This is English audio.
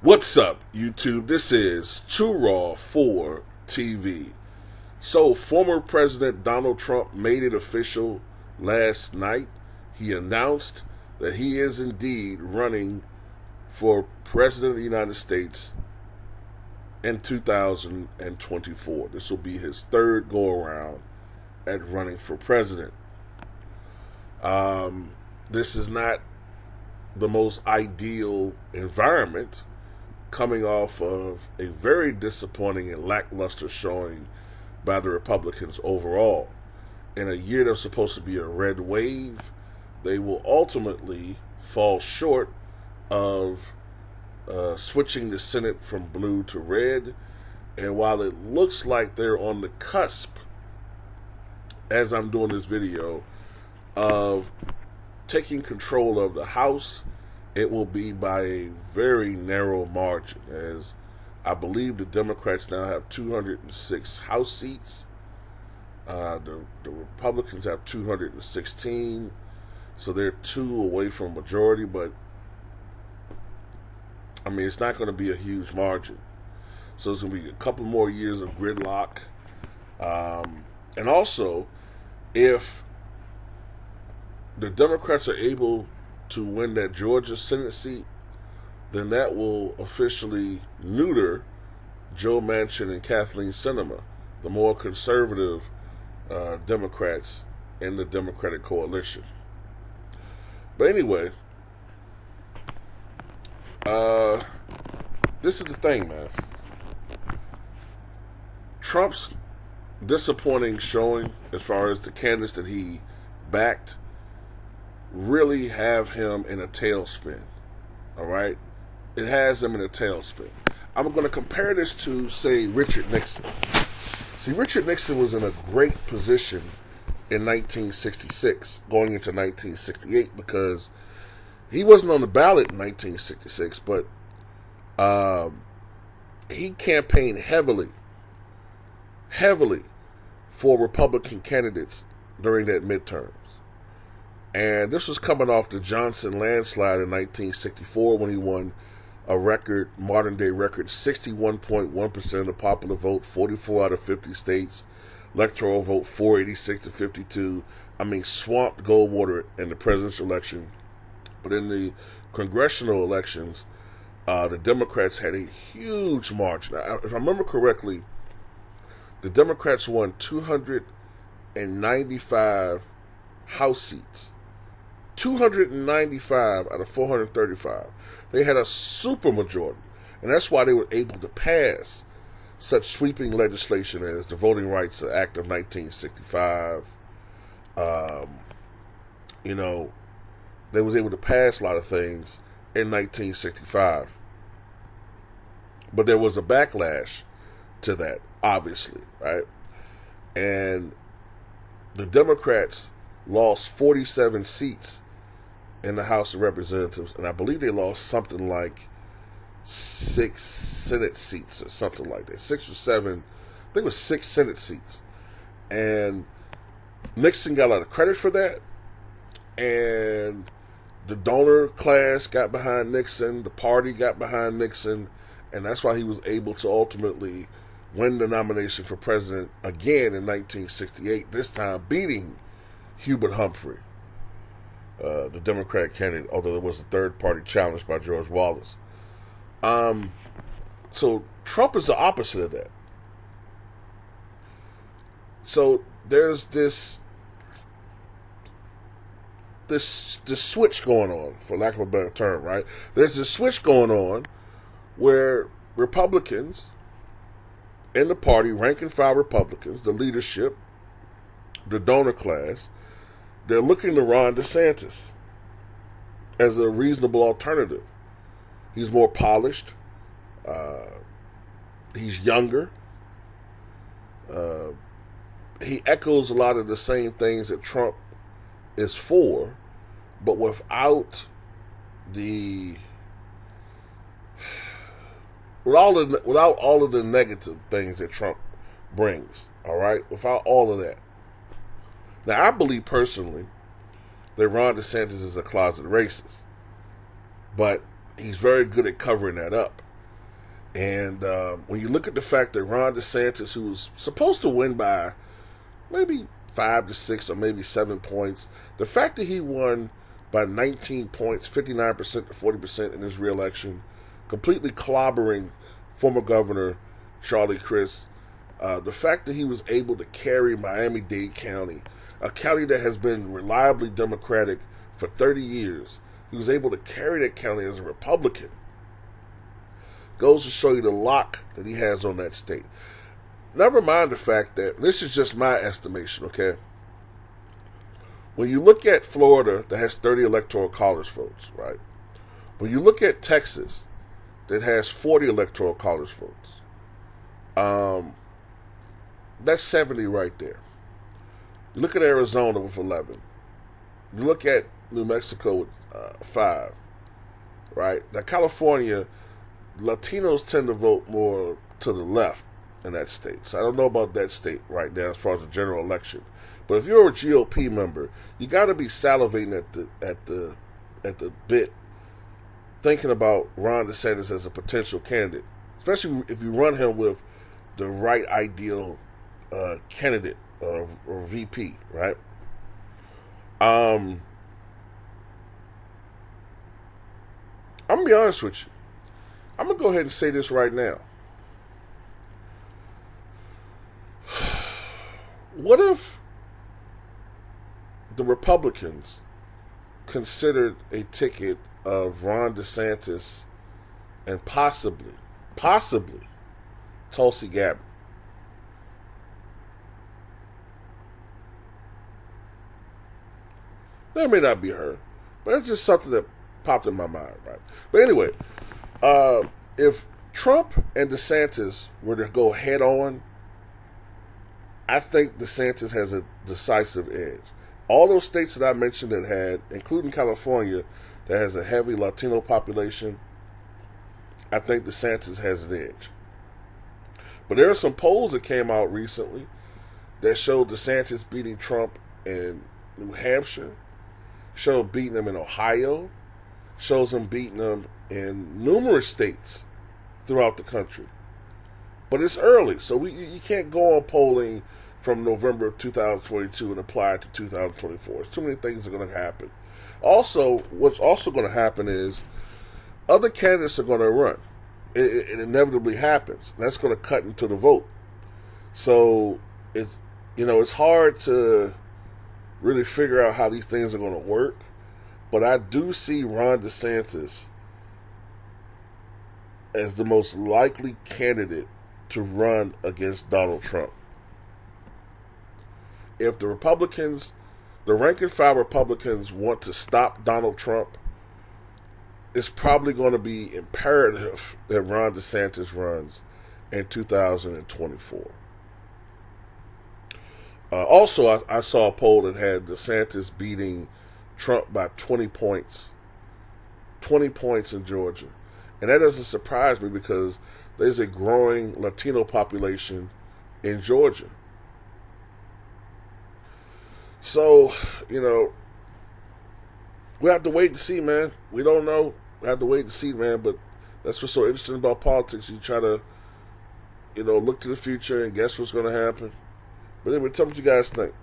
What's up, YouTube? This is Too Raw for TV. So, former President Donald Trump made it official last night. He announced that he is indeed running for President of the United States in 2024. This will be his third go around at running for president. This is not the most ideal environment, coming off of a very disappointing and lackluster showing by the Republicans overall. In a year that's supposed to be a red wave, they will ultimately fall short of switching the Senate from blue to red. And while it looks like they're on the cusp, as I'm doing this video, of taking control of the House, it will be by a very narrow margin, as I believe the Democrats now have 206 House seats. The Republicans have 216, so they're two away from majority, but I mean, it's not going to be a huge margin. So it's going to be a couple more years of gridlock. And also, if the Democrats are able to win that Georgia Senate seat, then that will officially neuter Joe Manchin and Kathleen Sinema, the more conservative Democrats in the Democratic coalition. But anyway, this is the thing, man. Trump's disappointing showing as far as the candidates that he backed really have him in a tailspin. All right? It has him in a tailspin. I'm going to compare this to, say, Richard Nixon. See, Richard Nixon was in a great position in 1966, going into 1968, because he wasn't on the ballot in 1966, but he campaigned heavily for Republican candidates during that midterms. And this was coming off the Johnson landslide in 1964, when he won a record, modern-day record, 61.1% of the popular vote, 44 out of 50 states, electoral vote 486 to 52. I mean, swamped Goldwater in the presidential election. But in the congressional elections, the Democrats had a huge margin. If I remember correctly, the Democrats won 295 House seats. 295 out of 435. They had a super majority. And that's why they were able to pass such sweeping legislation as the Voting Rights Act of 1965. They was able to pass a lot of things in 1965. But there was a backlash to that, obviously, right? And the Democrats lost 47 seats in the House of Representatives, and I believe they lost something like 6 Senate seats or something like that. 6 or 7, I think it was 6 Senate seats. And Nixon got a lot of credit for that, and the donor class got behind Nixon, the party got behind Nixon, and that's why he was able to ultimately win the nomination for president again in 1968, this time beating Hubert Humphrey, the Democratic candidate, although there was a third-party challenge by George Wallace. So Trump is the opposite of that. So there's this switch going on, for lack of a better term, right? There's this switch going on where Republicans in the party, rank and file Republicans, the leadership, the donor class, they're looking to Ron Desantis as a reasonable alternative. He's more polished. He's younger. He echoes a lot of the same things that Trump is for, but without all of the negative things that Trump brings. All right, without all of that. Now, I believe personally that Ron DeSantis is a closet racist, but he's very good at covering that up. And when you look at the fact that Ron DeSantis, who was supposed to win by maybe 5 to 6 or maybe 7 points, the fact that he won by 19 points, 59% to 40% in his reelection, completely clobbering former Governor Charlie Crist, the fact that he was able to carry Miami-Dade County, a county that has been reliably Democratic for 30 years, he was able to carry that county as a Republican, goes to show you the lock that he has on that state. Never mind the fact that, this is just my estimation, okay? When you look at Florida, that has 30 electoral college votes, right? When you look at Texas, that has 40 electoral college votes, that's 70 right there. You look at Arizona with 11. You look at New Mexico with 5, right? Now, California, Latinos tend to vote more to the left in that state. So I don't know about that state right now as far as the general election. But if you're a GOP member, you got to be salivating at the bit, thinking about Ron DeSantis as a potential candidate, especially if you run him with the right ideal candidate or VP, right? I'm gonna be honest with you. I'm gonna go ahead and say this right now. What if the Republicans considered a ticket of Ron DeSantis and possibly Tulsi Gabbard? That may not be her, but it's just something that popped in my mind, right? But anyway, if Trump and DeSantis were to go head on, I think DeSantis has a decisive edge. All those states that I mentioned that had, including California, that has a heavy Latino population, I think DeSantis has an edge. But there are some polls that came out recently that showed DeSantis beating Trump in New Hampshire, showed beating him in Ohio, shows him beating him in numerous states throughout the country. But it's early, so you can't go on polling from November of 2022 and apply it to 2024. There's too many things are going to happen. Also, what's also going to happen is other candidates are going to run. It inevitably happens. That's going to cut into the vote. So it's hard to really figure out how these things are going to work. But I do see Ron DeSantis as the most likely candidate to run against Donald Trump. If the Republicans, the rank and file Republicans, want to stop Donald Trump, it's probably going to be imperative that Ron DeSantis runs in 2024. Also, I saw a poll that had DeSantis beating Trump by 20 points. 20 points in Georgia. And that doesn't surprise me because there's a growing Latino population in Georgia. So, we have to wait and see, man. We don't know. We have to wait and see, man. But that's what's so interesting about politics. You try to, look to the future and guess what's going to happen. But anyway, tell me what you guys think.